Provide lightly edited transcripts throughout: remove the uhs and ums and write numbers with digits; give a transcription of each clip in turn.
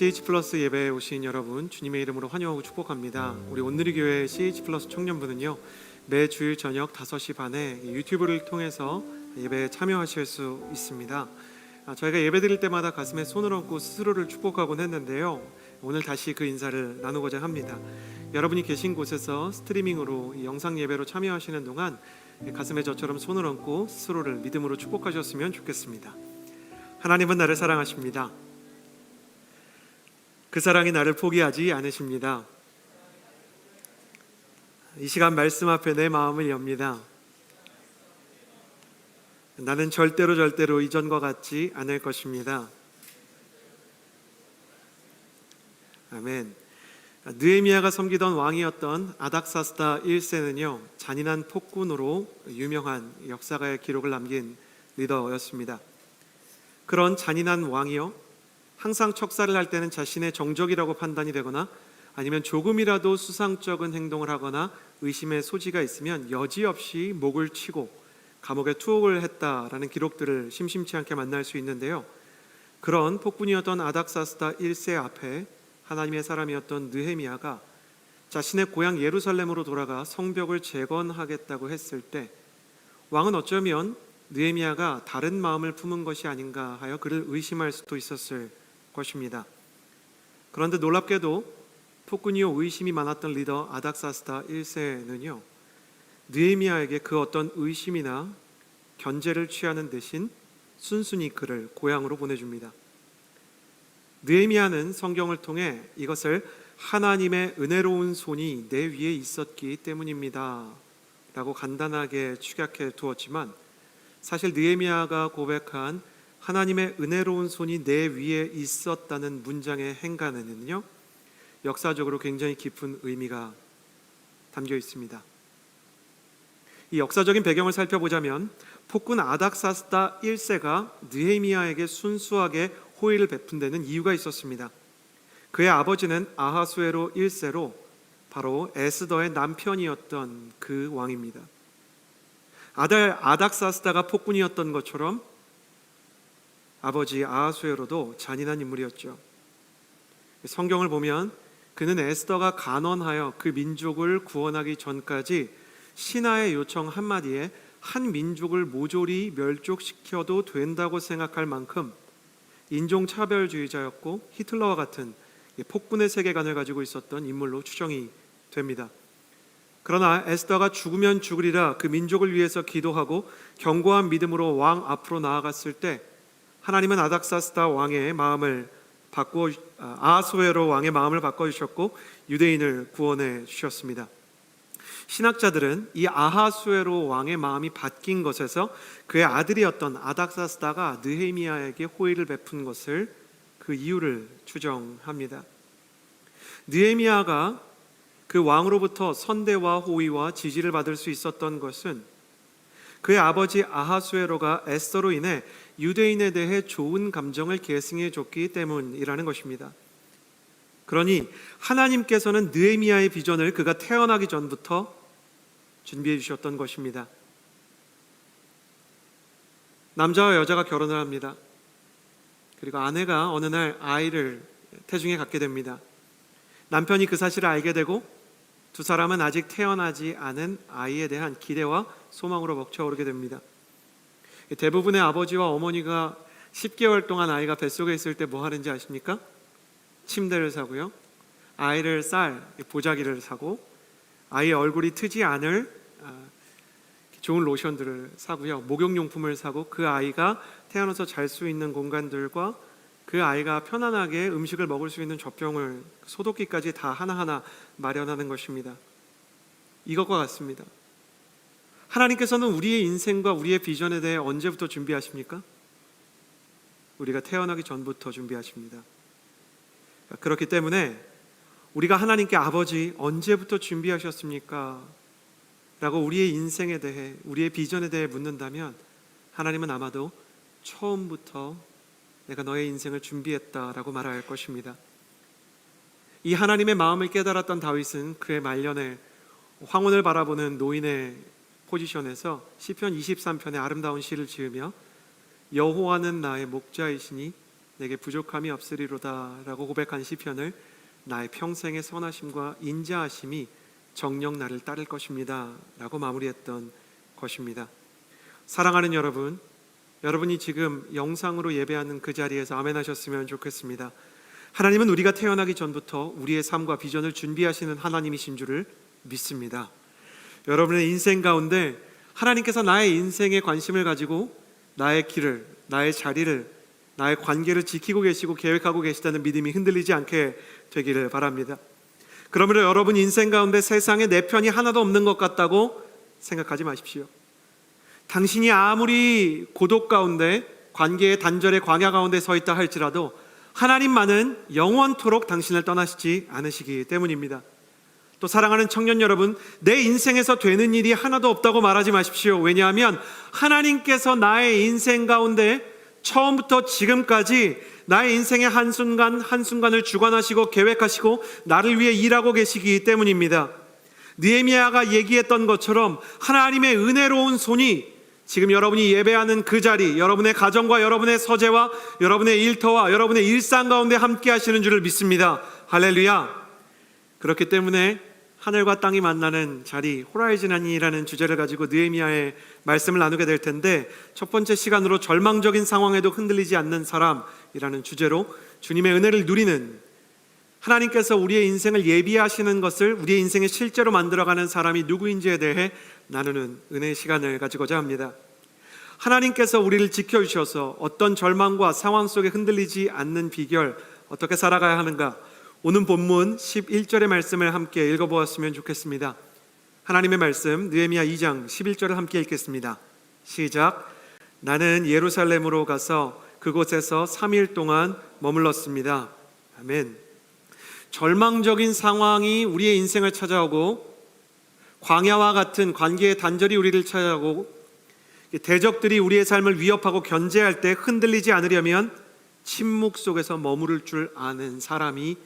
CH 플러스 예배에 오신 여러분 주님의 이름으로 환영하고 축복합니다. 우리 온누리교회 CH 플러스 청년부는요, 매 주일 저녁 5시 반에 유튜브를 통해서 예배에 참여하실 수 있습니다. 저희가 예배 드릴 때마다 가슴에 손을 얹고 스스로를 축복하곤 했는데요, 오늘 다시 그 인사를 나누고자 합니다. 여러분이 계신 곳에서 스트리밍으로 이 영상 예배로 참여하시는 동안 가슴에 저처럼 손을 얹고 스스로를 믿음으로 축복하셨으면 좋겠습니다. 하나님은 나를 사랑하십니다. 그 사랑이 나를 포기하지 않으십니다. 이 시간 말씀 앞에 내 마음을 엽니다. 나는 절대로 이전과 같지 않을 것입니다. 아멘. 느헤미야가 섬기던 왕이었던 아닥사스다 1세는요, 잔인한 폭군으로 유명한 역사가의 기록을 남긴 리더였습니다. 그런 잔인한 왕이요, 항상 척사를 할 때는 자신의 정적이라고 판단이 되거나 아니면 조금이라도 수상쩍은 행동을 하거나 의심의 소지가 있으면 여지없이 목을 치고 감옥에 투옥을 했다라는 기록들을 심심치 않게 만날 수 있는데요, 그런 폭군이었던 아닥사스다 1세 앞에 하나님의 사람이었던 느헤미야가 자신의 고향 예루살렘으로 돌아가 성벽을 재건하겠다고 했을 때 왕은 어쩌면 느헤미야가 다른 마음을 품은 것이 아닌가 하여 그를 의심할 수도 있었을 것입니다. 그런데 놀랍게도 폭군이요 의심이 많았던 리더 아닥사스다 1세는요, 느헤미야에게 그 어떤 의심이나 견제를 취하는 대신 순순히 그를 고향으로 보내줍니다. 느헤미야는 성경을 통해 이것을 하나님의 은혜로운 손이 내 위에 있었기 때문입니다 라고 간단하게 축약해 두었지만, 사실 느헤미야가 고백한 하나님의 은혜로운 손이 내 위에 있었다는 문장의 행간에는요, 역사적으로 굉장히 깊은 의미가 담겨 있습니다. 이 역사적인 배경을 살펴보자면 폭군 아닥사스다 1세가 느헤미야에게 순수하게 호의를 베푼 데는 이유가 있었습니다. 그의 아버지는 아하수에로 1세로 바로 에스더의 남편이었던 그 왕입니다. 아들 아닥사스다가 폭군이었던 것처럼 아버지 아하수에로도 잔인한 인물이었죠. 성경을 보면 그는 에스더가 간언하여 그 민족을 구원하기 전까지 신하의 요청 한마디에 한 민족을 모조리 멸족시켜도 된다고 생각할 만큼 인종차별주의자였고 히틀러와 같은 폭군의 세계관을 가지고 있었던 인물로 추정이 됩니다. 그러나 에스더가 죽으면 죽으리라 그 민족을 위해서 기도하고 견고한 믿음으로 왕 앞으로 나아갔을 때 하나님은 아닥사스다 왕의 마음을 아하수에로 왕의 마음을 바꿔주셨고 유대인을 구원해 주셨습니다. 신학자들은 이 아하수에로 왕의 마음이 바뀐 것에서 그의 아들이었던 아닥사스다가 느헤미야에게 호의를 베푼 것을 그 이유를 추정합니다. 느헤미야가 그 왕으로부터 선대와 호의와 지지를 받을 수 있었던 것은 그의 아버지 아하수에로가 에스더로 인해 유대인에 대해 좋은 감정을 계승해 줬기 때문이라는 것입니다. 그러니 하나님께서는 느헤미야의 비전을 그가 태어나기 전부터 준비해 주셨던 것입니다. 남자와 여자가 결혼을 합니다. 그리고 아내가 어느 날 아이를 태중에 갖게 됩니다. 남편이 그 사실을 알게 되고 두 사람은 아직 태어나지 않은 아이에 대한 기대와 소망으로 벅차오르게 됩니다. 대부분의 아버지와 어머니가 10개월 동안 아이가 뱃속에 있을 때 뭐 하는지 아십니까? 침대를 사고요, 아이를 쌀 보자기를 사고, 아이의 얼굴이 트지 않을 좋은 로션들을 사고요, 목욕용품을 사고, 그 아이가 태어나서 잘 수 있는 공간들과 그 아이가 편안하게 음식을 먹을 수 있는 젖병을, 소독기까지 다 하나하나 마련하는 것입니다. 이것과 같습니다. 하나님께서는 우리의 인생과 우리의 비전에 대해 언제부터 준비하십니까? 우리가 태어나기 전부터 준비하십니다. 그렇기 때문에 우리가 하나님께 아버지 언제부터 준비하셨습니까? 라고 우리의 인생에 대해, 우리의 비전에 대해 묻는다면 하나님은 아마도 처음부터 내가 너의 인생을 준비했다라고 말할 것입니다. 이 하나님의 마음을 깨달았던 다윗은 그의 말년에 황혼을 바라보는 노인의 포지션에서 시편 23편의 아름다운 시를 지으며 여호와는 나의 목자이시니 내게 부족함이 없으리로다 라고 고백한 시편을 나의 평생의 선하심과 인자하심이 정녕 나를 따를 것입니다 라고 마무리했던 것입니다. 사랑하는 여러분, 여러분이 지금 영상으로 예배하는 그 자리에서 아멘 하셨으면 좋겠습니다. 하나님은 우리가 태어나기 전부터 우리의 삶과 비전을 준비하시는 하나님이신 줄을 믿습니다. 여러분의 인생 가운데 하나님께서 나의 인생에 관심을 가지고 나의 길을, 나의 자리를, 나의 관계를 지키고 계시고 계획하고 계시다는 믿음이 흔들리지 않게 되기를 바랍니다. 그러므로 여러분 인생 가운데 세상에 내 편이 하나도 없는 것 같다고 생각하지 마십시오. 당신이 아무리 고독 가운데, 관계의 단절의 광야 가운데 서 있다 할지라도 하나님만은 영원토록 당신을 떠나시지 않으시기 때문입니다. 또 사랑하는 청년 여러분, 내 인생에서 되는 일이 하나도 없다고 말하지 마십시오. 왜냐하면 하나님께서 나의 인생 가운데 처음부터 지금까지 나의 인생의 한순간 한순간을 주관하시고 계획하시고 나를 위해 일하고 계시기 때문입니다. 느헤미야가 얘기했던 것처럼 하나님의 은혜로운 손이 지금 여러분이 예배하는 그 자리, 여러분의 가정과 여러분의 서재와 여러분의 일터와 여러분의 일상 가운데 함께 하시는 줄을 믿습니다. 할렐루야. 그렇기 때문에 하늘과 땅이 만나는 자리, 호라이즌이라는 주제를 가지고 느헤미야의 말씀을 나누게 될 텐데, 첫 번째 시간으로 절망적인 상황에도 흔들리지 않는 사람이라는 주제로 주님의 은혜를 누리는, 하나님께서 우리의 인생을 예비하시는 것을 우리의 인생에 실제로 만들어가는 사람이 누구인지에 대해 나누는 은혜의 시간을 가지고자 합니다. 하나님께서 우리를 지켜주셔서 어떤 절망과 상황 속에 흔들리지 않는 비결, 어떻게 살아가야 하는가, 오늘 본문 11절의 말씀을 함께 읽어보았으면 좋겠습니다. 하나님의 말씀 느헤미야 2장 11절을 함께 읽겠습니다. 시작. 나는 예루살렘으로 가서 그곳에서 3일 동안 머물렀습니다. 아멘. 절망적인 상황이 우리의 인생을 찾아오고 광야와 같은 관계의 단절이 우리를 찾아오고 대적들이 우리의 삶을 위협하고 견제할 때 흔들리지 않으려면 침묵 속에서 머무를 줄 아는 사람이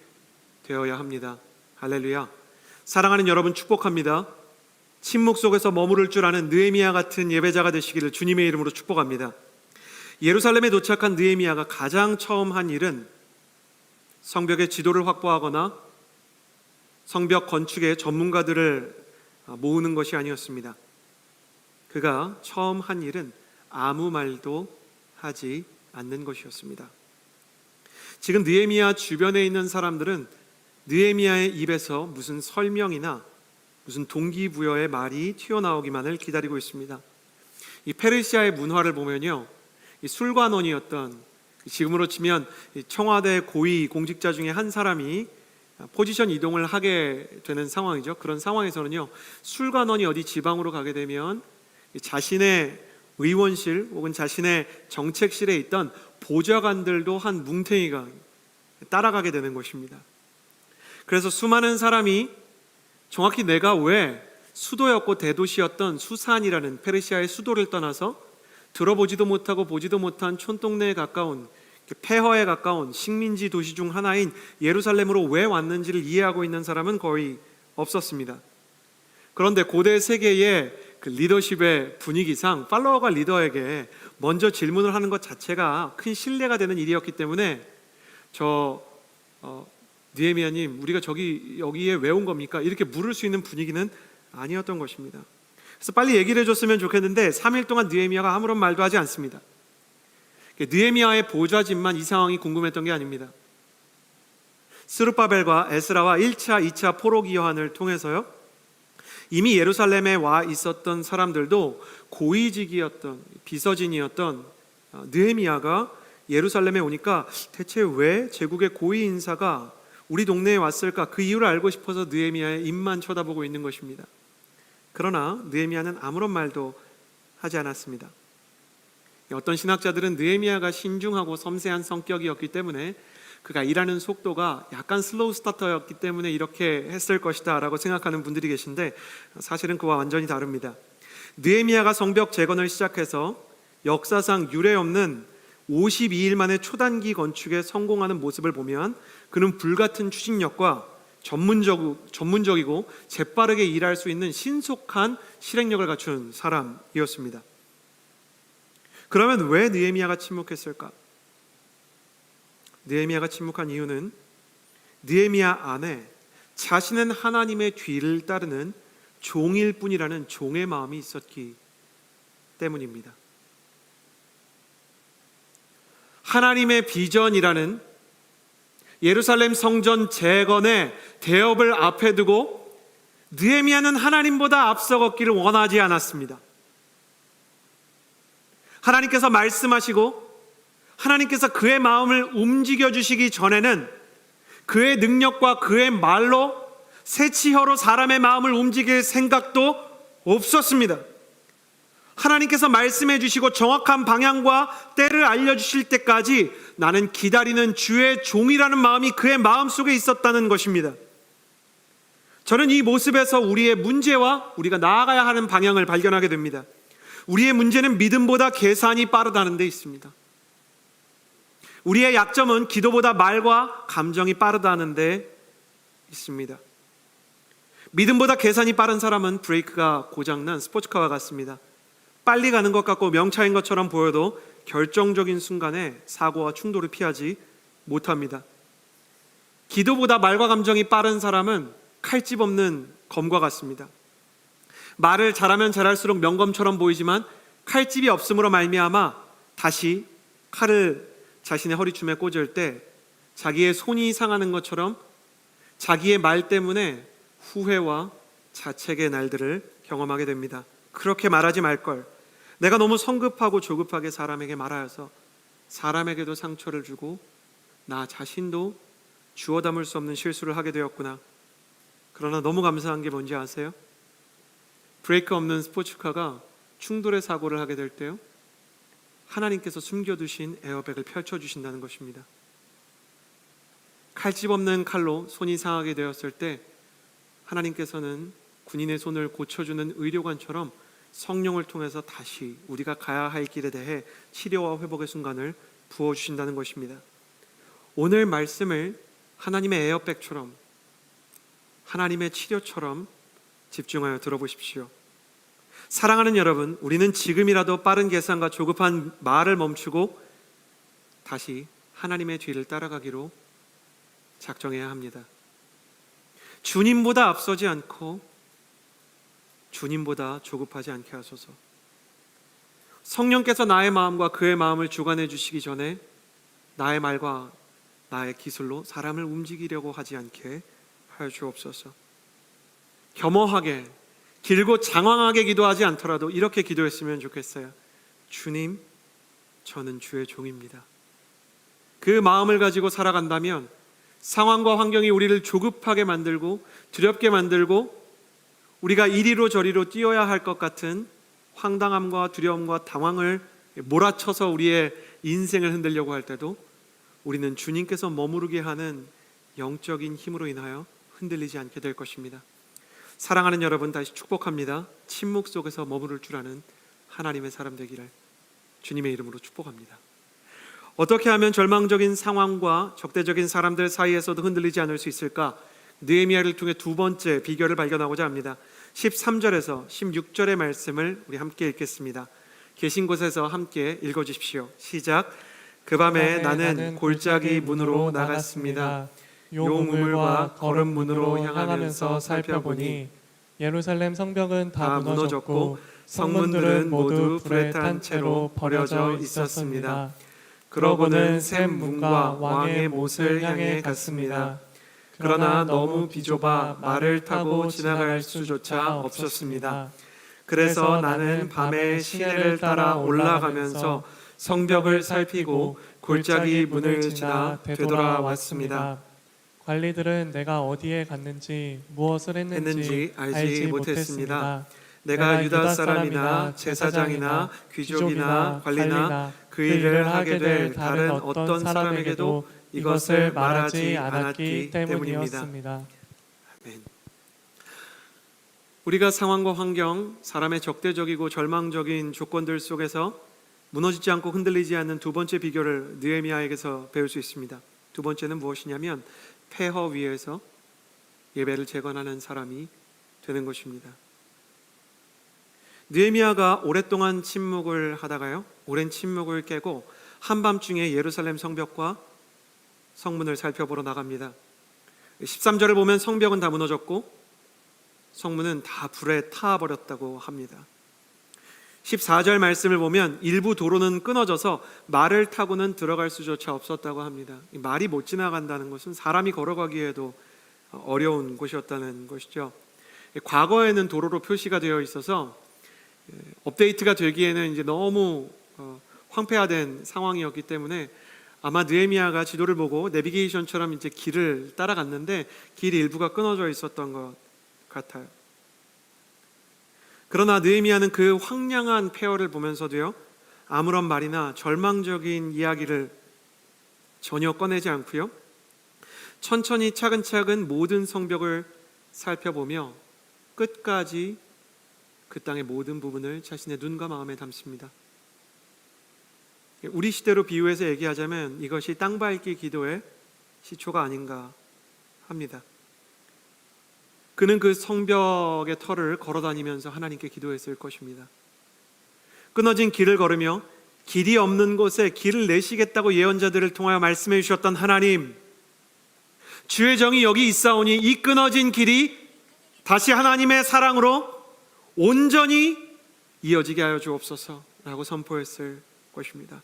되어야 합니다. 할렐루야. 사랑하는 여러분 축복합니다. 침묵 속에서 머무를 줄 아는 느헤미야 같은 예배자가 되시기를 주님의 이름으로 축복합니다. 예루살렘에 도착한 느헤미야가 가장 처음 한 일은 성벽의 지도를 확보하거나 성벽 건축의 전문가들을 모으는 것이 아니었습니다. 그가 처음 한 일은 아무 말도 하지 않는 것이었습니다. 지금 느헤미야 주변에 있는 사람들은 느헤미야의 입에서 무슨 설명이나 무슨 동기부여의 말이 튀어나오기만을 기다리고 있습니다. 이 페르시아의 문화를 보면요, 이 술관원이었던, 지금으로 치면 청와대 고위 공직자 중에 한 사람이 포지션 이동을 하게 되는 상황이죠. 그런 상황에서는요, 술관원이 어디 지방으로 가게 되면 자신의 의원실 혹은 자신의 정책실에 있던 보좌관들도 한 뭉탱이가 따라가게 되는 것입니다. 그래서 수많은 사람이 정확히 내가 왜 수도였고 대도시였던 수산이라는 페르시아의 수도를 떠나서 들어보지도 못하고 보지도 못한 촌동네에 가까운, 폐허에 가까운 식민지 도시 중 하나인 예루살렘으로 왜 왔는지를 이해하고 있는 사람은 거의 없었습니다. 그런데 고대 세계의 그 리더십의 분위기상 팔로워가 리더에게 먼저 질문을 하는 것 자체가 큰 신뢰가 되는 일이었기 때문에 느헤미야님, 우리가 여기에 왜 온 겁니까? 이렇게 물을 수 있는 분위기는 아니었던 것입니다. 그래서 빨리 얘기를 해줬으면 좋겠는데 3일 동안 느헤미야가 아무런 말도 하지 않습니다. 느헤미야의 보좌진만 이 상황이 궁금했던 게 아닙니다. 스룹바벨과 에스라와 1차, 2차 포로기 여한을 통해서요, 이미 예루살렘에 와 있었던 사람들도 고위직이었던, 비서진이었던 느헤미야가 예루살렘에 오니까 대체 왜 제국의 고위 인사가 우리 동네에 왔을까? 그 이유를 알고 싶어서 느헤미야의 입만 쳐다보고 있는 것입니다. 그러나 느헤미야는 아무런 말도 하지 않았습니다. 어떤 신학자들은 느헤미야가 신중하고 섬세한 성격이었기 때문에, 그가 일하는 속도가 약간 슬로우 스타터였기 때문에 이렇게 했을 것이다 라고 생각하는 분들이 계신데, 사실은 그와 완전히 다릅니다. 느헤미야가 성벽 재건을 시작해서 역사상 유례없는 52일 만에 초단기 건축에 성공하는 모습을 보면 그는 불같은 추진력과 전문적이고 재빠르게 일할 수 있는 신속한 실행력을 갖춘 사람이었습니다. 그러면 왜 느헤미야가 침묵했을까? 느헤미야가 침묵한 이유는 느헤미야 안에 자신은 하나님의 뒤를 따르는 종일 뿐이라는 종의 마음이 있었기 때문입니다. 하나님의 비전이라는 예루살렘 성전 재건의 대업을 앞에 두고 느헤미야는 하나님보다 앞서 걷기를 원하지 않았습니다. 하나님께서 말씀하시고 하나님께서 그의 마음을 움직여 주시기 전에는 그의 능력과 그의 말로 새치혀로 사람의 마음을 움직일 생각도 없었습니다. 하나님께서 말씀해 주시고 정확한 방향과 때를 알려주실 때까지 나는 기다리는 주의 종이라는 마음이 그의 마음속에 있었다는 것입니다. 저는 이 모습에서 우리의 문제와 우리가 나아가야 하는 방향을 발견하게 됩니다. 우리의 문제는 믿음보다 계산이 빠르다는 데 있습니다. 우리의 약점은 기도보다 말과 감정이 빠르다는 데 있습니다. 믿음보다 계산이 빠른 사람은 브레이크가 고장난 스포츠카와 같습니다. 빨리 가는 것 같고 명차인 것처럼 보여도 결정적인 순간에 사고와 충돌을 피하지 못합니다. 기도보다 말과 감정이 빠른 사람은 칼집 없는 검과 같습니다. 말을 잘하면 잘할수록 명검처럼 보이지만 칼집이 없음으로 말미암아 다시 칼을 자신의 허리춤에 꽂을 때 자기의 손이 상하는 것처럼 자기의 말 때문에 후회와 자책의 날들을 경험하게 됩니다. 그렇게 말하지 말걸. 내가 너무 성급하고 조급하게 사람에게 말하여서 사람에게도 상처를 주고 나 자신도 주워 담을 수 없는 실수를 하게 되었구나. 그러나 너무 감사한 게 뭔지 아세요? 브레이크 없는 스포츠카가 충돌의 사고를 하게 될 때요, 하나님께서 숨겨두신 에어백을 펼쳐주신다는 것입니다. 칼집 없는 칼로 손이 상하게 되었을 때 하나님께서는 군인의 손을 고쳐주는 의료관처럼 성령을 통해서 다시 우리가 가야 할 길에 대해 치료와 회복의 순간을 부어주신다는 것입니다. 오늘 말씀을 하나님의 에어백처럼, 하나님의 치료처럼 집중하여 들어보십시오. 사랑하는 여러분, 우리는 지금이라도 빠른 계산과 조급한 말을 멈추고 다시 하나님의 뒤를 따라가기로 작정해야 합니다. 주님보다 앞서지 않고 주님보다 조급하지 않게 하소서. 성령께서 나의 마음과 그의 마음을 주관해 주시기 전에 나의 말과 나의 기술로 사람을 움직이려고 하지 않게 하여 주옵소서. 겸허하게, 길고 장황하게 기도하지 않더라도 이렇게 기도했으면 좋겠어요. 주님, 저는 주의 종입니다. 그 마음을 가지고 살아간다면 상황과 환경이 우리를 조급하게 만들고 두렵게 만들고 우리가 이리로 저리로 뛰어야 할 것 같은 황당함과 두려움과 당황을 몰아쳐서 우리의 인생을 흔들려고 할 때도 우리는 주님께서 머무르게 하는 영적인 힘으로 인하여 흔들리지 않게 될 것입니다. 사랑하는 여러분, 다시 축복합니다. 침묵 속에서 머무를 줄 아는 하나님의 사람 되기를 주님의 이름으로 축복합니다. 어떻게 하면 절망적인 상황과 적대적인 사람들 사이에서도 흔들리지 않을 수 있을까? 느헤미야를 통해 두 번째 비결을 발견하고자 합니다. 13절에서 16절의 말씀을 우리 함께 읽겠습니다. 계신 곳에서 함께 읽어주십시오. 시작. 그 밤에 나는 골짜기 문으로 나갔습니다. 요 우물과 거름 문으로 향하면서 살펴보니 예루살렘 성벽은 다 무너졌고 성문들은 모두 불에 탄 채로 버려져 있었습니다. 그러고는 샘 문과 왕의 못을 향해 갔습니다. 그러나 너무 비좁아 말을 타고 지나갈 수조차 없었습니다. 그래서 나는 밤에 시내를 따라 올라가면서 성벽을 살피고 골짜기 문을 지나 되돌아왔습니다. 관리들은 내가 어디에 갔는지 무엇을 했는지 알지 못했습니다. 내가 유다 사람이나 제사장이나 귀족이나 관리나 그 일을 하게 될 다른 어떤 사람에게도 이것을 말하지 않았기 때문입니다. 아멘. 우리가 상황과 환경, 사람의 적대적이고 절망적인 조건들 속에서 무너지지 않고 흔들리지 않는 두 번째 비결을 느헤미야에게서 배울 수 있습니다. 두 번째는 무엇이냐면 폐허 위에서 예배를 재건하는 사람이 되는 것입니다. 느헤미야가 오랫동안 침묵을 하다가요, 오랜 침묵을 깨고 한밤중에 예루살렘 성벽과 성문을 살펴보러 나갑니다. 13절을 보면 성벽은 다 무너졌고 성문은 다 불에 타버렸다고 합니다. 14절 말씀을 보면 일부 도로는 끊어져서 말을 타고는 들어갈 수조차 없었다고 합니다. 이 말이 못 지나간다는 것은 사람이 걸어가기에도 어려운 곳이었다는 것이죠. 과거에는 도로로 표시가 되어 있어서 업데이트가 되기에는 이제 너무 황폐화된 상황이었기 때문에 아마 느헤미야가 지도를 보고 내비게이션처럼 이제 길을 따라갔는데 길 일부가 끊어져 있었던 것 같아요. 그러나 느헤미야는 그 황량한 폐허를 보면서도요, 아무런 말이나 절망적인 이야기를 전혀 꺼내지 않고요, 천천히 차근차근 모든 성벽을 살펴보며 끝까지 그 땅의 모든 부분을 자신의 눈과 마음에 담습니다. 우리 시대로 비유해서 얘기하자면 이것이 땅밟기 기도의 시초가 아닌가 합니다. 그는 그 성벽의 터를 걸어다니면서 하나님께 기도했을 것입니다. 끊어진 길을 걸으며 길이 없는 곳에 길을 내시겠다고 예언자들을 통하여 말씀해 주셨던 하나님, 주의 정이 여기 있사오니 이 끊어진 길이 다시 하나님의 사랑으로 온전히 이어지게 하여 주옵소서라고 선포했을 것입니다.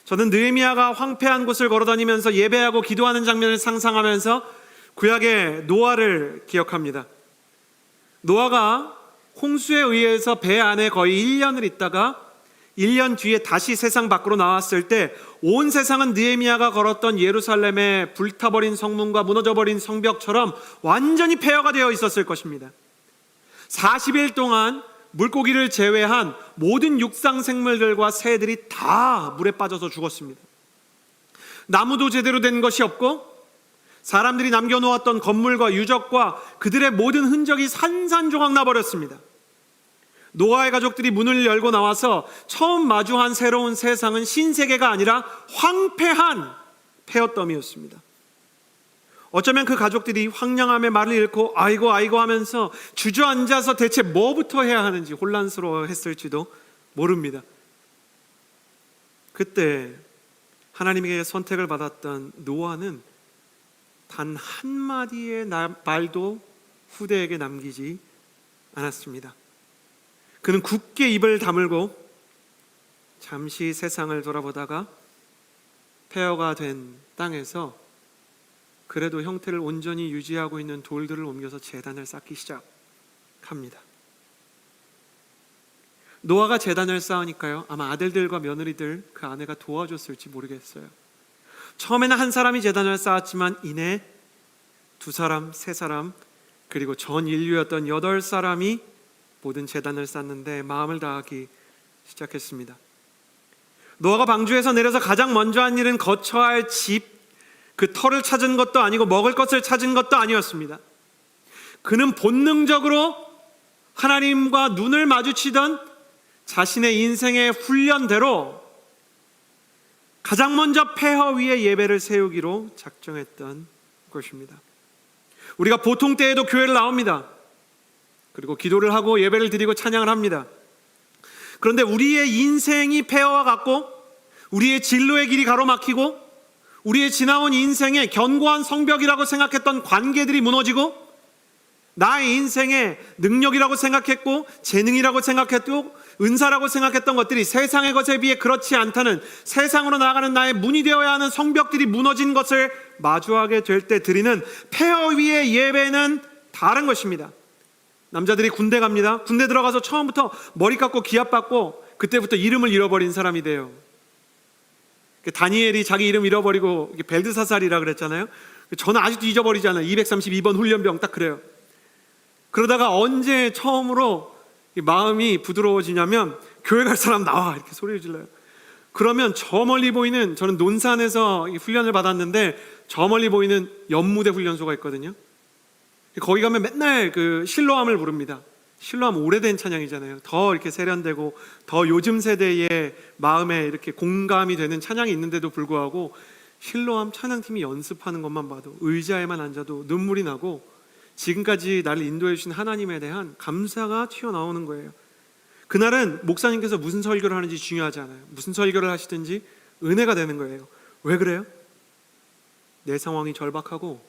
저는 느헤미야가 황폐한 곳을 걸어다니면서 예배하고 기도하는 장면을 상상하면서 구약의 노아를 기억합니다. 노아가 홍수에 의해서 배 안에 거의 1년을 있다가 1년 뒤에 다시 세상 밖으로 나왔을 때 온 세상은 느헤미야가 걸었던 예루살렘의 불타버린 성문과 무너져버린 성벽처럼 완전히 폐허가 되어 있었을 것입니다. 40일 동안 물고기를 제외한 모든 육상 생물들과 새들이 다 물에 빠져서 죽었습니다. 나무도 제대로 된 것이 없고 사람들이 남겨놓았던 건물과 유적과 그들의 모든 흔적이 산산조각 나버렸습니다. 노아의 가족들이 문을 열고 나와서 처음 마주한 새로운 세상은 신세계가 아니라 황폐한 폐허더미였습니다. 어쩌면 그 가족들이 황량함의 말을 잃고 아이고 아이고 하면서 주저앉아서 대체 뭐부터 해야 하는지 혼란스러워했을지도 모릅니다. 그때 하나님에게 선택을 받았던 노아는 단 한마디의 말도 후대에게 남기지 않았습니다. 그는 굳게 입을 다물고 잠시 세상을 돌아보다가 폐허가 된 땅에서 그래도 형태를 온전히 유지하고 있는 돌들을 옮겨서 제단을 쌓기 시작합니다. 노아가 제단을 쌓으니까요, 아마 아들들과 며느리들 그 아내가 도와줬을지 모르겠어요. 처음에는 한 사람이 제단을 쌓았지만 이내 2사람, 3사람, 그리고 전 인류였던 8사람이 모든 제단을 쌓는데 마음을 다하기 시작했습니다. 노아가 방주에서 내려서 가장 먼저 한 일은 거처할 할 집, 그 터를 찾은 것도 아니고 먹을 것을 찾은 것도 아니었습니다. 그는 본능적으로 하나님과 눈을 마주치던 자신의 인생의 훈련대로 가장 먼저 폐허 위에 예배를 세우기로 작정했던 것입니다. 우리가 보통 때에도 교회를 나옵니다. 그리고 기도를 하고 예배를 드리고 찬양을 합니다. 그런데 우리의 인생이 폐허와 같고 우리의 진로의 길이 가로막히고 우리의 지나온 인생의 견고한 성벽이라고 생각했던 관계들이 무너지고 나의 인생의 능력이라고 생각했고 재능이라고 생각했고 은사라고 생각했던 것들이 세상의 것에 비해 그렇지 않다는, 세상으로 나아가는 나의 문이 되어야 하는 성벽들이 무너진 것을 마주하게 될 때 드리는 폐허 위의 예배는 다른 것입니다. 남자들이 군대 갑니다. 군대 들어가서 처음부터 머리 깎고 기합 받고 그때부터 이름을 잃어버린 사람이 돼요. 다니엘이 자기 이름 잃어버리고 벨드사살이라 그랬잖아요. 저는 아직도 잊어버리지 않아요. 232번 훈련병 딱 그래요. 그러다가 언제 처음으로 마음이 부드러워지냐면 교회 갈 사람 나와 이렇게 소리를 질러요. 그러면 저 멀리 보이는, 저는 논산에서 훈련을 받았는데 저 멀리 보이는 연무대 훈련소가 있거든요. 거기 가면 맨날 그 실로암을 부릅니다. 실로암 오래된 찬양이잖아요. 더 이렇게 세련되고 더 요즘 세대의 마음에 이렇게 공감이 되는 찬양이 있는데도 불구하고 실로암 찬양팀이 연습하는 것만 봐도 의자에만 앉아도 눈물이 나고 지금까지 나를 인도해 주신 하나님에 대한 감사가 튀어나오는 거예요. 그날은 목사님께서 무슨 설교를 하는지 중요하지 않아요. 무슨 설교를 하시든지 은혜가 되는 거예요. 왜 그래요? 내 상황이 절박하고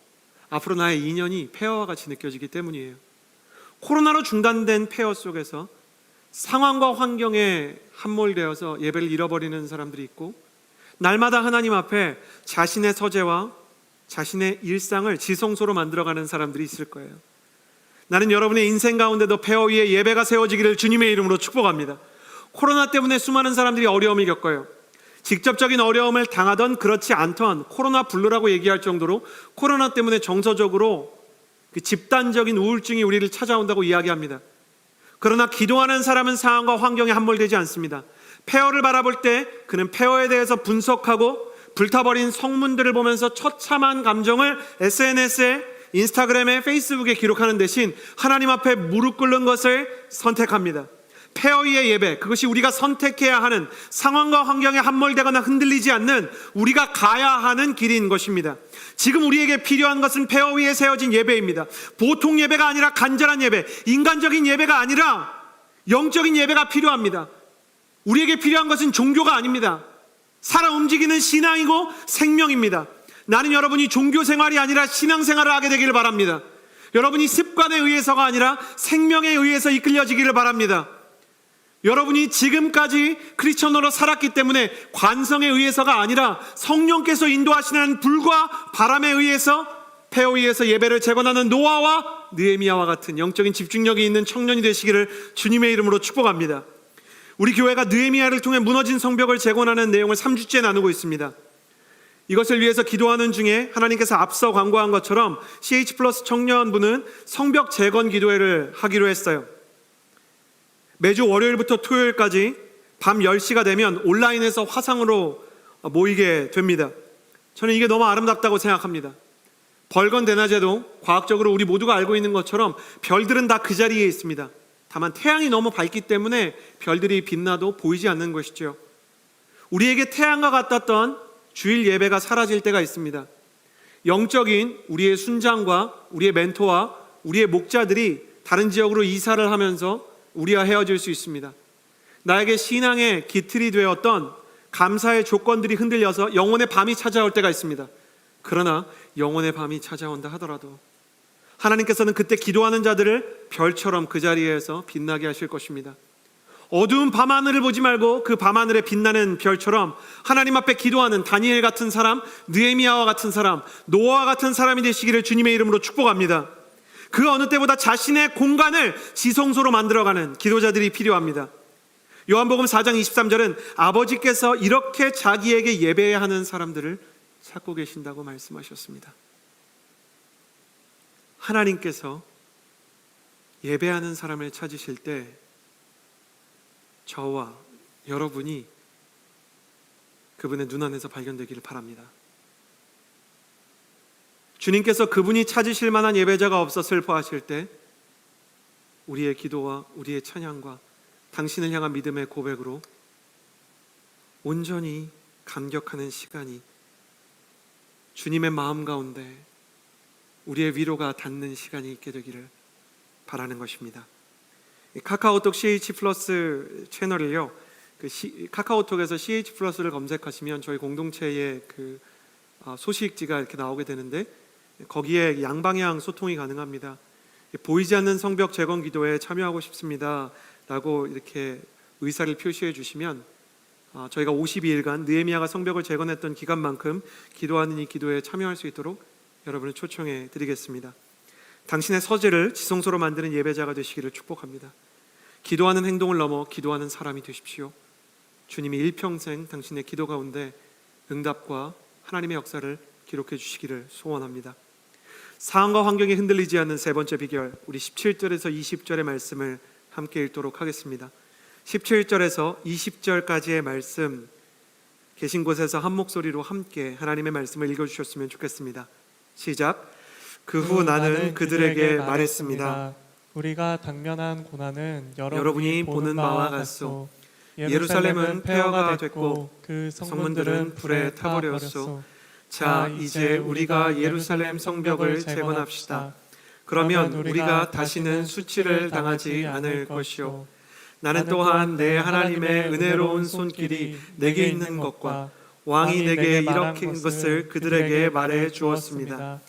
앞으로 나의 인연이 폐허와 같이 느껴지기 때문이에요. 코로나로 중단된 폐허 속에서 상황과 환경에 함몰되어서 예배를 잃어버리는 사람들이 있고, 날마다 하나님 앞에 자신의 서재와 자신의 일상을 지성소로 만들어가는 사람들이 있을 거예요. 나는 여러분의 인생 가운데도 폐허 위에 예배가 세워지기를 주님의 이름으로 축복합니다. 코로나 때문에 수많은 사람들이 어려움을 겪어요. 직접적인 어려움을 당하던 그렇지 않던 코로나 블루라고 얘기할 정도로 코로나 때문에 정서적으로 그 집단적인 우울증이 우리를 찾아온다고 이야기합니다. 그러나 기도하는 사람은 상황과 환경에 함몰되지 않습니다. 폐허를 바라볼 때 그는 폐허에 대해서 분석하고 불타버린 성문들을 보면서 처참한 감정을 SNS에, 인스타그램에, 페이스북에 기록하는 대신 하나님 앞에 무릎 꿇는 것을 선택합니다. 폐허의 예배, 그것이 우리가 선택해야 하는, 상황과 환경에 함몰되거나 흔들리지 않는 우리가 가야 하는 길인 것입니다. 지금 우리에게 필요한 것은 폐허 위에 세워진 예배입니다. 보통 예배가 아니라 간절한 예배, 인간적인 예배가 아니라 영적인 예배가 필요합니다. 우리에게 필요한 것은 종교가 아닙니다. 살아 움직이는 신앙이고 생명입니다. 나는 여러분이 종교 생활이 아니라 신앙 생활을 하게 되기를 바랍니다. 여러분이 습관에 의해서가 아니라 생명에 의해서 이끌려지기를 바랍니다. 여러분이 지금까지 크리스천으로 살았기 때문에 관성에 의해서가 아니라 성령께서 인도하시는 불과 바람에 의해서 폐허 위에서 예배를 재건하는 노아와 느헤미야와 같은 영적인 집중력이 있는 청년이 되시기를 주님의 이름으로 축복합니다. 우리 교회가 느헤미야를 통해 무너진 성벽을 재건하는 내용을 3주째 나누고 있습니다. 이것을 위해서 기도하는 중에 하나님께서 앞서 광고한 것처럼 CH 플러스 청년부는 성벽 재건 기도회를 하기로 했어요. 매주 월요일부터 토요일까지 밤 10시가 되면 온라인에서 화상으로 모이게 됩니다. 저는 이게 너무 아름답다고 생각합니다. 벌건 대낮에도 과학적으로 우리 모두가 알고 있는 것처럼 별들은 다 그 자리에 있습니다. 다만 태양이 너무 밝기 때문에 별들이 빛나도 보이지 않는 것이죠. 우리에게 태양과 같았던 주일 예배가 사라질 때가 있습니다. 영적인 우리의 순장과 우리의 멘토와 우리의 목자들이 다른 지역으로 이사를 하면서 우리와 헤어질 수 있습니다. 나에게 신앙의 기틀이 되었던 감사의 조건들이 흔들려서 영혼의 밤이 찾아올 때가 있습니다. 그러나 영혼의 밤이 찾아온다 하더라도 하나님께서는 그때 기도하는 자들을 별처럼 그 자리에서 빛나게 하실 것입니다. 어두운 밤하늘을 보지 말고 그 밤하늘에 빛나는 별처럼 하나님 앞에 기도하는 다니엘 같은 사람, 느헤미야와 같은 사람, 노아와 같은 사람이 되시기를 주님의 이름으로 축복합니다. 그 어느 때보다 자신의 공간을 지성소로 만들어가는 기도자들이 필요합니다. 요한복음 4장 23절은 아버지께서 이렇게 자기에게 예배해야 하는 사람들을 찾고 계신다고 말씀하셨습니다. 하나님께서 예배하는 사람을 찾으실 때 저와 여러분이 그분의 눈 안에서 발견되기를 바랍니다. 주님께서 그분이 찾으실 만한 예배자가 없어 슬퍼하실 때 우리의 기도와 우리의 찬양과 당신을 향한 믿음의 고백으로 온전히 감격하는 시간이 주님의 마음 가운데 우리의 위로가 닿는 시간이 있게 되기를 바라는 것입니다. 카카오톡 CH 플러스 채널을요, 카카오톡에서 CH 플러스를 검색하시면 저희 공동체의 소식지가 이렇게 나오게 되는데 거기에 양방향 소통이 가능합니다. 보이지 않는 성벽 재건 기도에 참여하고 싶습니다 라고 이렇게 의사를 표시해 주시면 저희가 52일간 느헤미야가 성벽을 재건했던 기간만큼 기도하는 이 기도에 참여할 수 있도록 여러분을 초청해 드리겠습니다. 당신의 서재를 지성소로 만드는 예배자가 되시기를 축복합니다. 기도하는 행동을 넘어 기도하는 사람이 되십시오. 주님이 일평생 당신의 기도 가운데 응답과 하나님의 역사를 기록해 주시기를 소원합니다. 상황과 환경이 흔들리지 않는 세 번째 비결, 우리 17절에서 20절의 말씀을 함께 읽도록 하겠습니다. 17절에서 20절까지의 말씀, 계신 곳에서 한 목소리로 함께 하나님의 말씀을 읽어주셨으면 좋겠습니다. 시작. 그 후 나는 그들에게 말했습니다. 우리가 당면한 고난은 여러분이 보는 바와 같소. 예루살렘은 폐허가 됐고 그 성문들은 불에 타버렸소. 자, 이제 우리가 예루살렘 성벽을 재건합시다. 그러면 우리가 다시는 수치를 당하지 않을 것이요. 나는 또한 내 하나님의 은혜로운 손길이 내게 있는 것과 왕이 내게 이렇게 것을 그들에게 말해 주었습니다.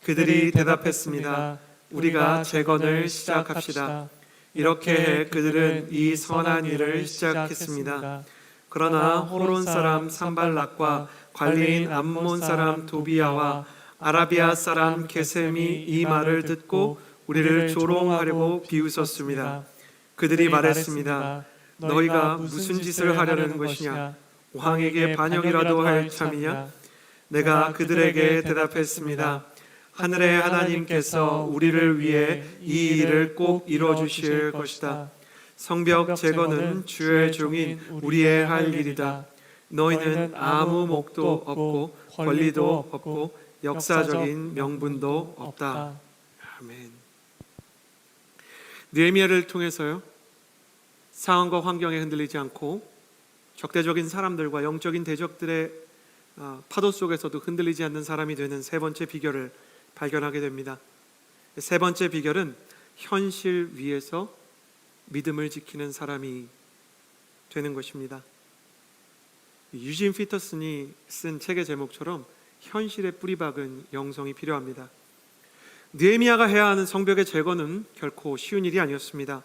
그들이 대답했습니다. 우리가 재건을 시작합시다. 이렇게 해 그들은 이 선한 일을 시작했습니다. 그러나 호론 사람 산발락과 관리인 암몬 사람 도비야와 아라비아 사람 게셈이 이 말을 듣고 우리를 조롱하려고 비웃었습니다. 그들이 말했습니다. 너희가 무슨 짓을 하려는 것이냐? 왕에게 반역이라도 할 참이냐? 내가 그들에게 대답했습니다. 하늘의 하나님께서 우리를 위해 이 일을 꼭 이뤄주실 것이다. 성벽 재건은 주의 종인 우리의 할 일이다. 너희는 아무 목도 없고 권리도 없고 역사적인 명분도 없다. 아멘. 느헤미야를 통해서요, 상황과 환경에 흔들리지 않고 적대적인 사람들과 영적인 대적들의 파도 속에서도 흔들리지 않는 사람이 되는 세 번째 비결을 발견하게 됩니다. 세 번째 비결은 현실 위에서 믿음을 지키는 사람이 되는 것입니다. 유진 피터슨이 쓴 책의 제목처럼 현실에 뿌리박은 영성이 필요합니다. 느헤미야가 해야 하는 성벽의 재건은 결코 쉬운 일이 아니었습니다.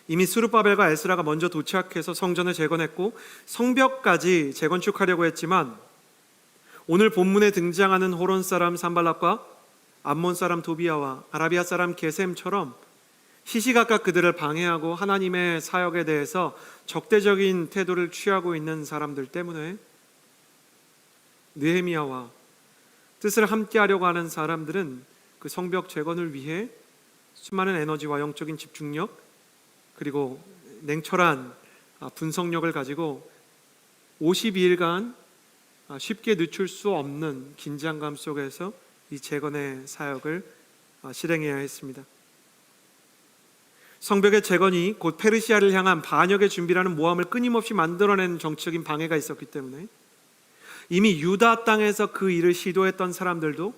이미 스룹바벨과 에스라가 먼저 도착해서 성전을 재건했고 성벽까지 재건축하려고 했지만 오늘 본문에 등장하는 호론 사람 산발락과 암몬 사람 도비야와 아라비아 사람 게셈처럼 시시각각 그들을 방해하고 하나님의 사역에 대해서 적대적인 태도를 취하고 있는 사람들 때문에 느헤미야와 뜻을 함께하려고 하는 사람들은 그 성벽 재건을 위해 수많은 에너지와 영적인 집중력 그리고 냉철한 분석력을 가지고 52일간 쉽게 늦출 수 없는 긴장감 속에서 이 재건의 사역을 실행해야 했습니다. 성벽의 재건이 곧 페르시아를 향한 반역의 준비라는 모함을 끊임없이 만들어낸 정치적인 방해가 있었기 때문에 이미 유다 땅에서 그 일을 시도했던 사람들도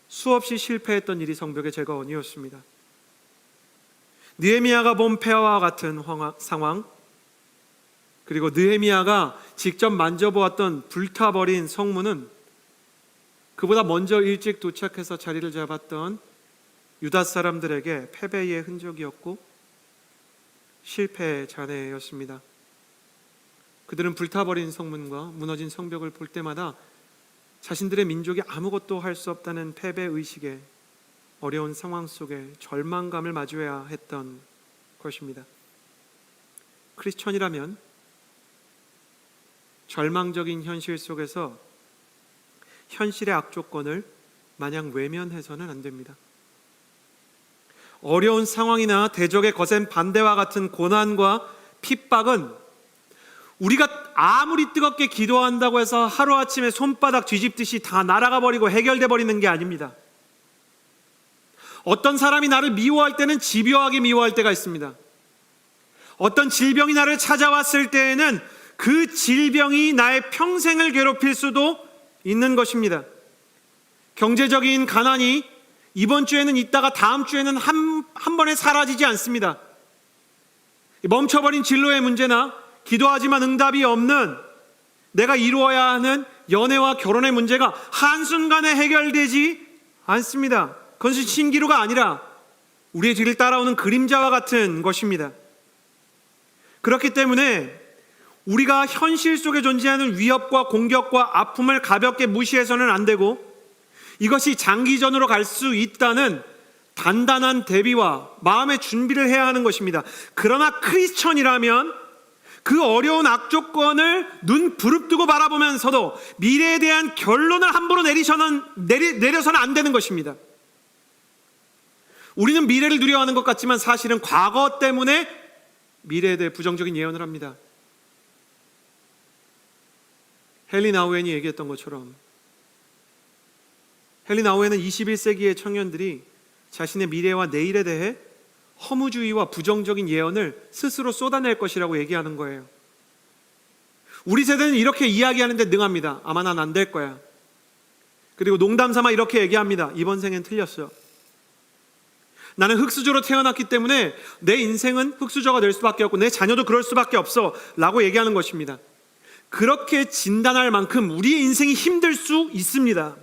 수없이 실패했던 일이 성벽의 재건이었습니다. 느헤미야가 본 폐허와 같은 상황, 그리고 느헤미야가 직접 만져보았던 불타버린 성문은 그보다 먼저 일찍 도착해서 자리를 잡았던 유다 사람들에게 패배의 흔적이었고 실패의 잔해였습니다. 그들은 불타버린 성문과 무너진 성벽을 볼 때마다 자신들의 민족이 아무것도 할 수 없다는 패배의식에 어려운 상황 속에 절망감을 마주해야 했던 것입니다. 크리스천이라면 절망적인 현실 속에서 현실의 악조건을 마냥 외면해서는 안 됩니다. 어려운 상황이나 대적의 거센 반대와 같은 고난과 핍박은 우리가 아무리 뜨겁게 기도한다고 해서 하루아침에 손바닥 뒤집듯이 다 날아가 버리고 해결돼 버리는 게 아닙니다. 어떤 사람이 나를 미워할 때는 집요하게 미워할 때가 있습니다. 어떤 질병이 나를 찾아왔을 때에는 그 질병이 나의 평생을 괴롭힐 수도 있는 것입니다. 경제적인 가난이 이번 주에는 있다가 다음 주에는 한 번에 사라지지 않습니다. 멈춰버린 진로의 문제나 기도하지만 응답이 없는 내가 이루어야 하는 연애와 결혼의 문제가 한순간에 해결되지 않습니다. 그것은 신기루가 아니라 우리의 뒤를 따라오는 그림자와 같은 것입니다. 그렇기 때문에 우리가 현실 속에 존재하는 위협과 공격과 아픔을 가볍게 무시해서는 안 되고 이것이 장기전으로 갈 수 있다는 단단한 대비와 마음의 준비를 해야 하는 것입니다. 그러나 크리스천이라면 그 어려운 악조건을 눈 부릅뜨고 바라보면서도 미래에 대한 결론을 함부로 내려서는 안 되는 것입니다. 우리는 미래를 두려워하는 것 같지만 사실은 과거 때문에 미래에 대해 부정적인 예언을 합니다. 헨리 나우엔이 얘기했던 것처럼 헨리 나우엔은 21세기의 청년들이 자신의 미래와 내일에 대해 허무주의와 부정적인 예언을 스스로 쏟아낼 것이라고 얘기하는 거예요. 우리 세대는 이렇게 이야기하는데 능합니다. 아마 난 안 될 거야. 그리고 농담삼아 이렇게 얘기합니다. 이번 생엔 틀렸어. 나는 흙수저로 태어났기 때문에 내 인생은 흙수저가 될 수밖에 없고 내 자녀도 그럴 수밖에 없어 라고 얘기하는 것입니다. 그렇게 진단할 만큼 우리의 인생이 힘들 수 있습니다.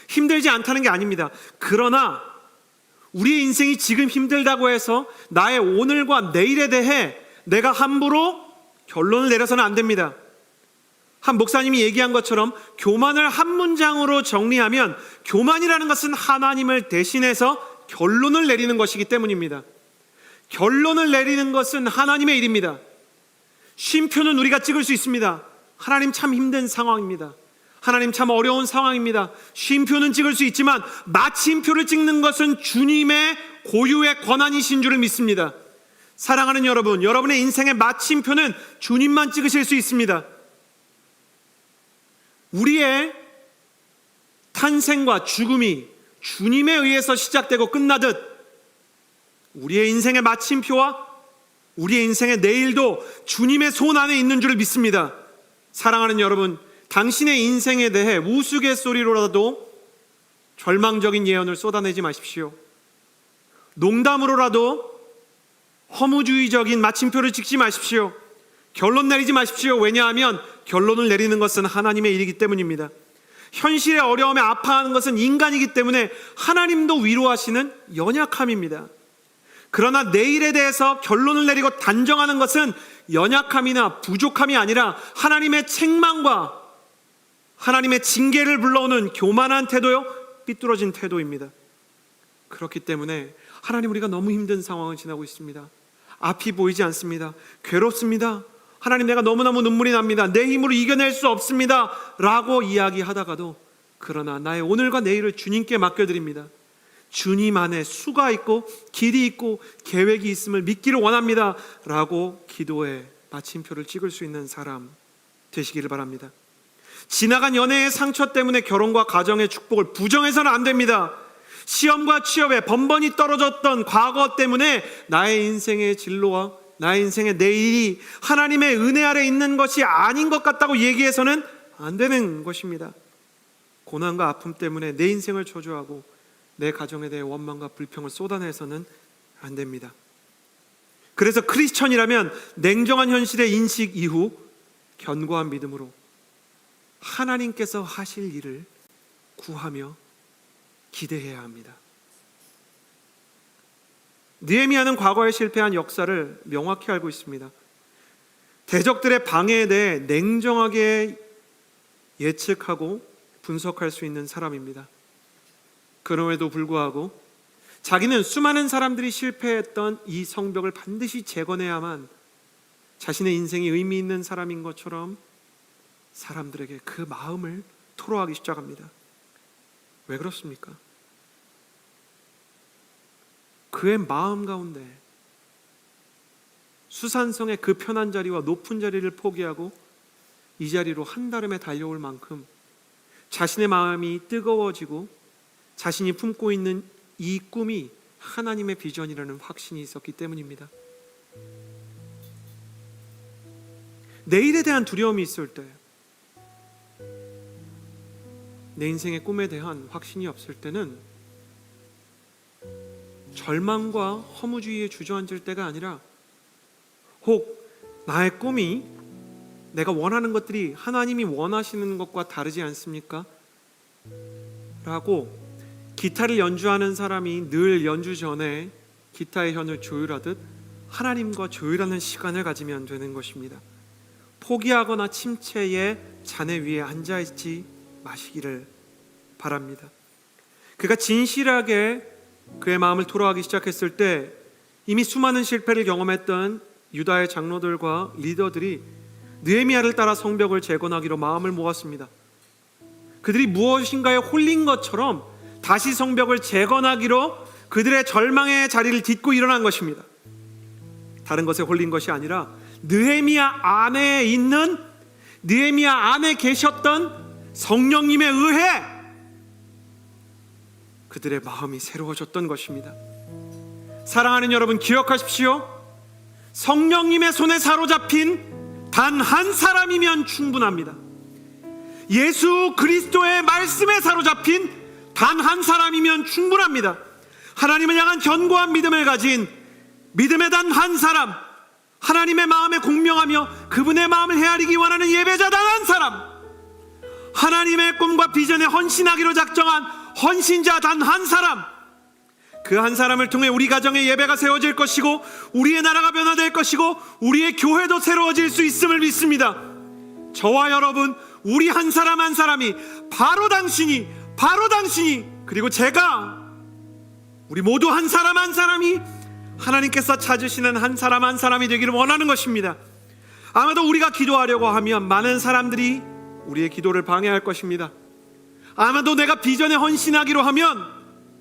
힘들지 않다는 게 아닙니다. 그러나 우리의 인생이 지금 힘들다고 해서 나의 오늘과 내일에 대해 내가 함부로 결론을 내려서는 안 됩니다. 한 목사님이 얘기한 것처럼 교만을 한 문장으로 정리하면 교만이라는 것은 하나님을 대신해서 결론을 내리는 것이기 때문입니다. 결론을 내리는 것은 하나님의 일입니다. 쉼표는 우리가 찍을 수 있습니다. 하나님 참 힘든 상황입니다. 하나님 참 어려운 상황입니다. 쉼표는 찍을 수 있지만 마침표를 찍는 것은 주님의 고유의 권한이신 줄을 믿습니다. 사랑하는 여러분, 여러분의 인생의 마침표는 주님만 찍으실 수 있습니다. 우리의 탄생과 죽음이 주님에 의해서 시작되고 끝나듯 우리의 인생의 마침표와 우리의 인생의 내일도 주님의 손 안에 있는 줄을 믿습니다. 사랑하는 여러분, 당신의 인생에 대해 우스갯소리로라도 절망적인 예언을 쏟아내지 마십시오. 농담으로라도 허무주의적인 마침표를 찍지 마십시오. 결론 내리지 마십시오. 왜냐하면 결론을 내리는 것은 하나님의 일이기 때문입니다. 현실의 어려움에 아파하는 것은 인간이기 때문에 하나님도 위로하시는 연약함입니다. 그러나 내일에 대해서 결론을 내리고 단정하는 것은 연약함이나 부족함이 아니라 하나님의 책망과 하나님의 징계를 불러오는 교만한 태도요, 삐뚤어진 태도입니다. 그렇기 때문에 하나님, 우리가 너무 힘든 상황을 지나고 있습니다. 앞이 보이지 않습니다. 괴롭습니다. 하나님, 내가 너무너무 눈물이 납니다. 내 힘으로 이겨낼 수 없습니다 라고 이야기하다가도 그러나 나의 오늘과 내일을 주님께 맡겨드립니다. 주님 안에 수가 있고 길이 있고 계획이 있음을 믿기를 원합니다 라고 기도에 마침표를 찍을 수 있는 사람 되시기를 바랍니다. 지나간 연애의 상처 때문에 결혼과 가정의 축복을 부정해서는 안 됩니다. 시험과 취업에 번번이 떨어졌던 과거 때문에 나의 인생의 진로와 나의 인생의 내일이 하나님의 은혜 아래 있는 것이 아닌 것 같다고 얘기해서는 안 되는 것입니다. 고난과 아픔 때문에 내 인생을 초조하고 내 가정에 대해 원망과 불평을 쏟아내서는 안 됩니다. 그래서 크리스천이라면 냉정한 현실의 인식 이후 견고한 믿음으로 하나님께서 하실 일을 구하며 기대해야 합니다. 느헤미야는 과거에 실패한 역사를 명확히 알고 있습니다. 대적들의 방해에 대해 냉정하게 예측하고 분석할 수 있는 사람입니다. 그럼에도 불구하고 자기는 수많은 사람들이 실패했던 이 성벽을 반드시 재건해야만 자신의 인생이 의미 있는 사람인 것처럼 사람들에게 그 마음을 토로하기 시작합니다. 왜 그렇습니까? 그의 마음 가운데 수산성의 그 편한 자리와 높은 자리를 포기하고 이 자리로 한달음에 달려올 만큼 자신의 마음이 뜨거워지고 자신이 품고 있는 이 꿈이 하나님의 비전이라는 확신이 있었기 때문입니다. 내일에 대한 두려움이 있을 때, 내 인생의 꿈에 대한 확신이 없을 때는 절망과 허무주의에 주저앉을 때가 아니라 혹 나의 꿈이 내가 원하는 것들이 하나님이 원하시는 것과 다르지 않습니까? 라고 기타를 연주하는 사람이 늘 연주 전에 기타의 현을 조율하듯 하나님과 조율하는 시간을 가지면 되는 것입니다. 포기하거나 침체의 잔해 위에 앉아있지 마시기를 바랍니다. 그가 진실하게 그의 마음을 토로하기 시작했을 때 이미 수많은 실패를 경험했던 유다의 장로들과 리더들이 느헤미야를 따라 성벽을 재건하기로 마음을 모았습니다. 그들이 무엇인가에 홀린 것처럼 다시 성벽을 재건하기로 그들의 절망의 자리를 딛고 일어난 것입니다. 다른 것에 홀린 것이 아니라 느헤미야 안에 있는, 느헤미야 안에 계셨던 성령님에 의해 그들의 마음이 새로워졌던 것입니다. 사랑하는 여러분, 기억하십시오. 성령님의 손에 사로잡힌 단 한 사람이면 충분합니다. 예수 그리스도의 말씀에 사로잡힌 단 한 사람이면 충분합니다. 하나님을 향한 견고한 믿음을 가진 믿음의 단 한 사람, 하나님의 마음에 공명하며 그분의 마음을 헤아리기 원하는 예배자 단 한 사람, 하나님의 꿈과 비전에 헌신하기로 작정한 헌신자 단 한 사람, 그 한 사람을 통해 우리 가정의 예배가 세워질 것이고 우리의 나라가 변화될 것이고 우리의 교회도 새로워질 수 있음을 믿습니다. 저와 여러분, 우리 한 사람 한 사람이 바로 당신이 그리고 제가, 우리 모두 한 사람 한 사람이 하나님께서 찾으시는 한 사람 한 사람이 되기를 원하는 것입니다. 아마도 우리가 기도하려고 하면 많은 사람들이 우리의 기도를 방해할 것입니다. 아마도 내가 비전에 헌신하기로 하면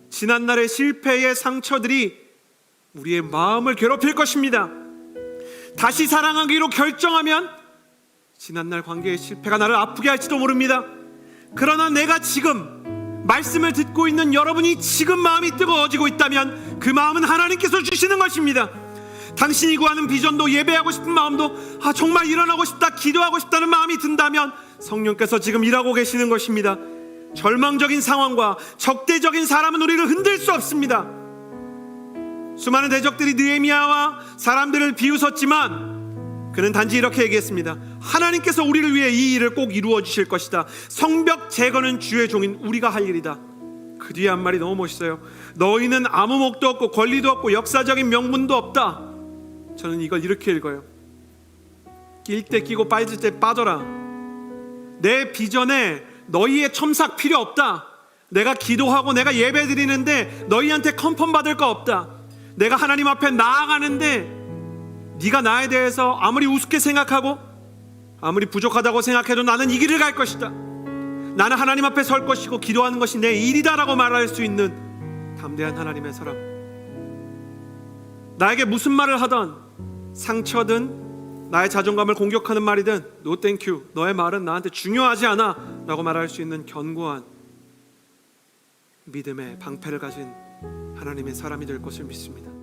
지난날의 실패의 상처들이 우리의 마음을 괴롭힐 것입니다. 다시 사랑하기로 결정하면 지난날 관계의 실패가 나를 아프게 할지도 모릅니다. 그러나 내가 지금 말씀을 듣고 있는 여러분이 지금 마음이 뜨거워지고 있다면 그 마음은 하나님께서 주시는 것입니다. 당신이 구하는 비전도 예배하고 싶은 마음도 정말 일어나고 싶다, 기도하고 싶다는 마음이 든다면 성령께서 지금 일하고 계시는 것입니다. 절망적인 상황과 적대적인 사람은 우리를 흔들 수 없습니다. 수많은 대적들이 느헤미야와 사람들을 비웃었지만 그는 단지 이렇게 얘기했습니다. 하나님께서 우리를 위해 이 일을 꼭 이루어 주실 것이다. 성벽 재건은 주의 종인 우리가 할 일이다. 그 뒤에 한 말이 너무 멋있어요. 너희는 아무 목도 없고 권리도 없고 역사적인 명분도 없다. 저는 이걸 이렇게 읽어요. 낄 때 끼고 빠질 때 빠져라. 내 비전에 너희의 첨삭 필요 없다. 내가 기도하고 내가 예배 드리는데 너희한테 컨펌 받을 거 없다. 내가 하나님 앞에 나아가는데 네가 나에 대해서 아무리 우습게 생각하고 아무리 부족하다고 생각해도 나는 이 길을 갈 것이다. 나는 하나님 앞에 설 것이고 기도하는 것이 내 일이다라고 말할 수 있는 담대한 하나님의 사람. 나에게 무슨 말을 하던, 상처든 나의 자존감을 공격하는 말이든 No thank you, 너의 말은 나한테 중요하지 않아 라고 말할 수 있는 견고한 믿음의 방패를 가진 하나님의 사람이 될 것을 믿습니다.